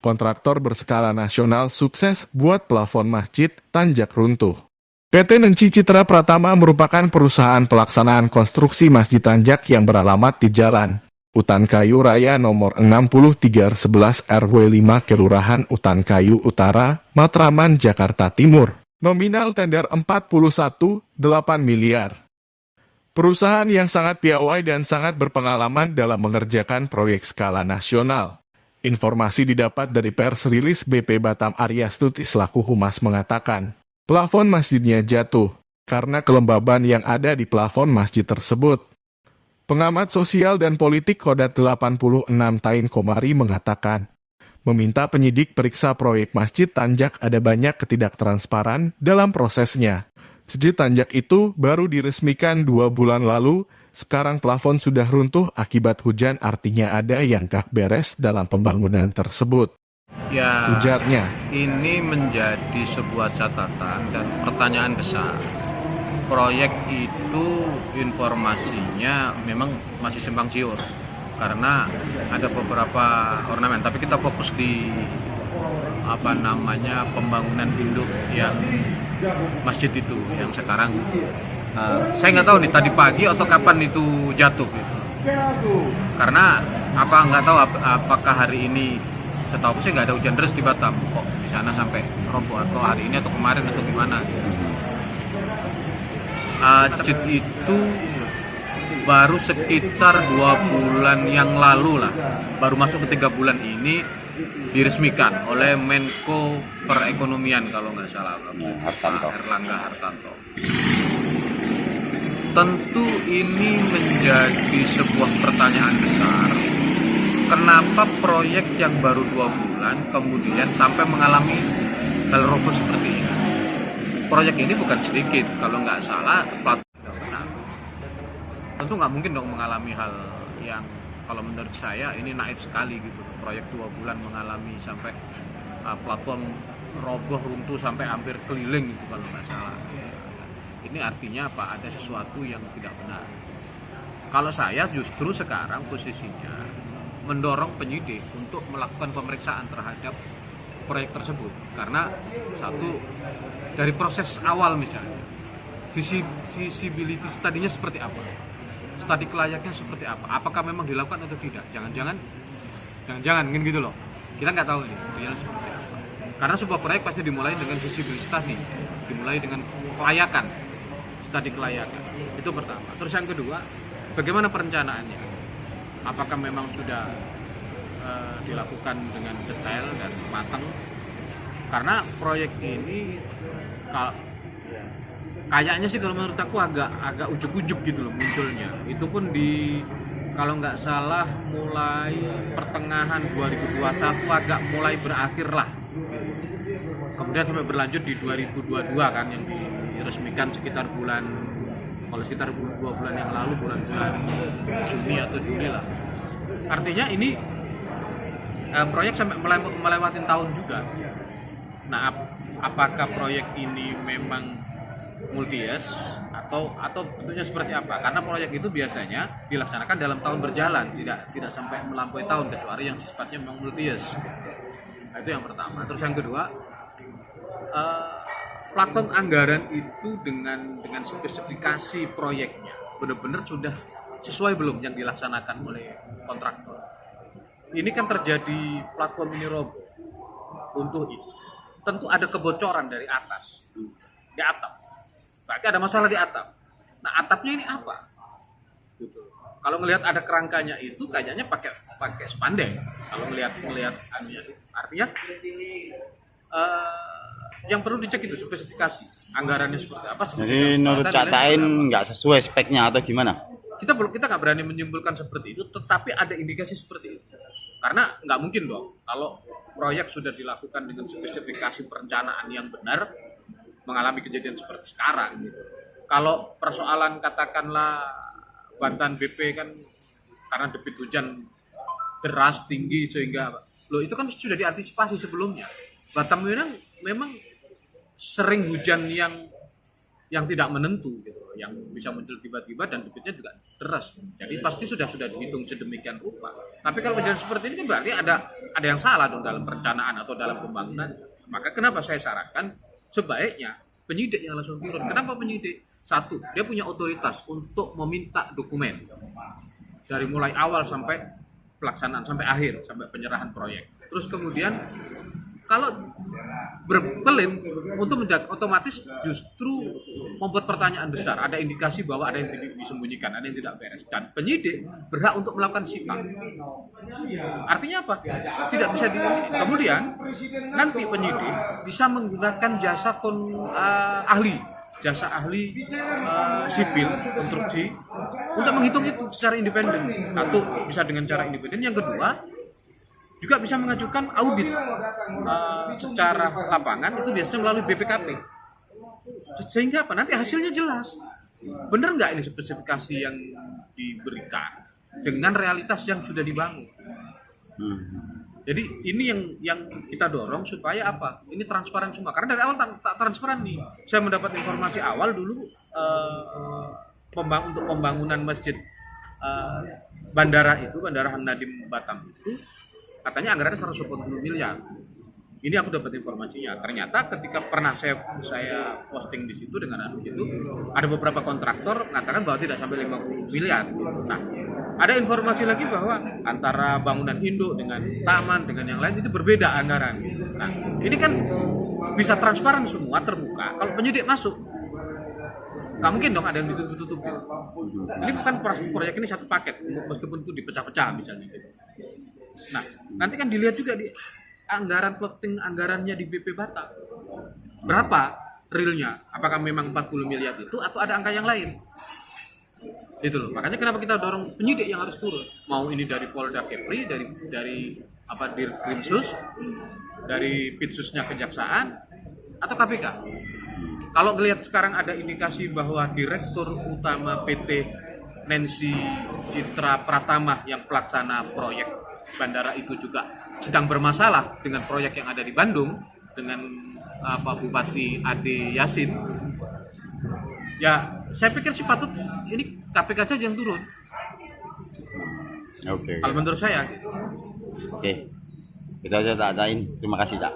Kontraktor berskala nasional sukses buat plafon masjid Tanjak runtuh. PT Nenci Citra Pratama merupakan perusahaan pelaksanaan konstruksi Masjid Tanjak yang beralamat di Jalan Utan Kayu Raya nomor 63/11 RW 5 Kelurahan Utan Kayu Utara, Matraman, Jakarta Timur. Nominal tender 41,8 miliar. Perusahaan yang sangat piawai dan sangat berpengalaman dalam mengerjakan proyek skala nasional. Informasi didapat dari pers rilis BP Batam Arya Stuti selaku Humas mengatakan, plafon masjidnya jatuh karena kelembaban yang ada di plafon masjid tersebut. Pengamat sosial dan politik Kodat 86 Tain Komari mengatakan, meminta penyidik periksa proyek Masjid Tanjak ada banyak ketidaktransparan dalam prosesnya. Masjid Tanjak itu baru diresmikan 2 bulan lalu, sekarang plafon sudah runtuh akibat hujan, artinya ada yang gak beres dalam pembangunan tersebut. Ya, ujarnya. Ini menjadi sebuah catatan dan pertanyaan besar. Proyek itu informasinya memang masih simpang siur karena ada beberapa ornamen, tapi kita fokus di pembangunan induk yang masjid itu yang sekarang saya nggak tahu nih tadi pagi atau kapan itu jatuh gitu. Karena nggak tahu apakah hari ini, setahu saya nggak ada hujan deras di Batam kok di sana sampai roboh, atau hari ini atau kemarin atau gimana. Masjid itu baru sekitar 2 bulan yang lalu lah, baru masuk ke 3 bulan ini diresmikan oleh Menko Perekonomian kalau nggak salah, Erlangga Hartanto. Tentu ini menjadi sebuah pertanyaan besar. Kenapa proyek yang baru 2 bulan kemudian sampai mengalami hal roboh seperti ini? Proyek ini bukan sedikit, kalau nggak salah tentu nggak mungkin dong mengalami hal yang, kalau menurut saya ini naif sekali gitu. Proyek 2 bulan mengalami sampai platform roboh, runtuh sampai hampir keliling gitu kalau nggak salah. Ini artinya apa? Ada sesuatu yang tidak benar. Kalau saya justru sekarang posisinya mendorong penyidik untuk melakukan pemeriksaan terhadap proyek tersebut. Karena satu, dari proses awal misalnya, visibility study-nya seperti apa? Studi kelayaknya seperti apa? Apakah memang dilakukan atau tidak? Jangan-jangan kan gitu loh. Kita nggak tahu ini real seperti apa. Karena sebuah proyek pasti dimulai dengan visibility study, dimulai dengan kelayakan, studi kelayakan. Itu pertama. Terus yang kedua, bagaimana perencanaannya? Apakah memang sudah dilakukan dengan detail dan matang? Karena proyek ini kayaknya sih kalau menurut aku agak ujuk-ujuk gitu loh munculnya. Itu pun kalau nggak salah mulai pertengahan 2021 agak mulai berakhir lah. Kemudian sampai berlanjut di 2022 kan, yang diresmikan sekitar bulan 2 bulan yang lalu, bulan Juni atau Juli lah. Artinya ini proyek sampai melewati tahun juga. Nah, apakah proyek ini memang multi-years atau bentuknya seperti apa? Karena proyek itu biasanya dilaksanakan dalam tahun berjalan, tidak sampai melampaui tahun, kecuali yang sifatnya memang multi-years. Nah, itu yang pertama. Terus yang kedua, platform anggaran itu dengan spesifikasi proyeknya benar-benar sudah sesuai belum yang dilaksanakan oleh kontraktor. Ini kan terjadi platform ini roboh, runtuh itu. Tentu ada kebocoran dari atas, di atap. Berarti ada masalah di atap. Nah, atapnya ini apa? Gitu. Kalau ngelihat ada kerangkanya itu kayaknya pakai spandek. Kalau ngelihat anunya, artinya yang perlu dicek itu spesifikasi anggarannya seperti apa. Jadi menurut Catain nggak sesuai speknya atau gimana? Kita nggak berani menyimpulkan seperti itu, tetapi ada indikasi seperti itu. Karena nggak mungkin dong kalau proyek sudah dilakukan dengan spesifikasi perencanaan yang benar mengalami kejadian seperti sekarang gitu. Kalau persoalan katakanlah Banten BP kan karena debit hujan deras tinggi sehingga itu kan sudah diantisipasi sebelumnya. Batam memang sering hujan yang yang tidak menentu gitu, yang bisa muncul tiba-tiba dan debitnya juga deras. Jadi pasti sudah dihitung sedemikian rupa. Tapi kalau kejadian seperti ini kan berarti ada yang salah dong dalam perencanaan atau dalam pembangunan. Maka kenapa saya sarankan sebaiknya penyidik yang langsung turun. Kenapa penyidik? Satu, dia punya otoritas untuk meminta dokumen dari mulai awal sampai pelaksanaan, sampai akhir, sampai penyerahan proyek. Terus kemudian kalau berkelim untuk menjaga, otomatis justru membuat pertanyaan besar. Ada indikasi bahwa ada yang disembunyikan, ada yang tidak beres. Dan penyidik berhak untuk melakukan sitak. Artinya apa? Tidak bisa kemudian nanti penyidik bisa menggunakan jasa ahli sipil konstruksi untuk menghitung itu secara independen. Satu, bisa dengan cara independen. Yang kedua, juga bisa mengajukan audit secara lapangan, itu biasanya melalui BPKP. Sehingga apa? Nanti hasilnya jelas. Benar nggak ini spesifikasi yang diberikan dengan realitas yang sudah dibangun? Jadi ini yang kita dorong supaya apa? Ini transparan semua. Karena dari awal tak transparan nih. Saya mendapat informasi awal dulu untuk pembangunan masjid bandara Hamnadim Batam itu katanya anggarannya 180 miliar. Ini aku dapat informasinya. Ternyata ketika pernah saya posting di situ dengan itu, ada beberapa kontraktor mengatakan bahwa tidak sampai 50 miliar. Nah, ada informasi lagi bahwa antara bangunan induk dengan taman dengan yang lain itu berbeda anggaran. Nah, ini kan bisa transparan semua, terbuka. Kalau penyidik masuk, nggak mungkin dong ada yang ditutup-tutup. Ini bukan proyek ini satu paket, meskipun itu dipecah-pecah misalnya. Nah, nanti kan dilihat juga di anggaran plotting anggarannya di BP Batam. Berapa realnya? Apakah memang 40 miliar itu atau ada angka yang lain? Itu loh. Makanya kenapa kita dorong penyidik yang harus turun. Mau ini dari Polda Kepri, dari Dirkrimsus, dari Pitsusnya Kejaksaan atau KPK. Kalau ngelihat sekarang ada indikasi bahwa Direktur Utama PT Nancy Citra Pratama yang pelaksana proyek bandara itu juga sedang bermasalah dengan proyek yang ada di Bandung dengan Bupati Ade Yasin. Ya, saya pikir sih patut ini KPK saja yang turun. Oke. Kalau menurut saya. Oke. Itu aja tak Ain. Terima kasih, Cak.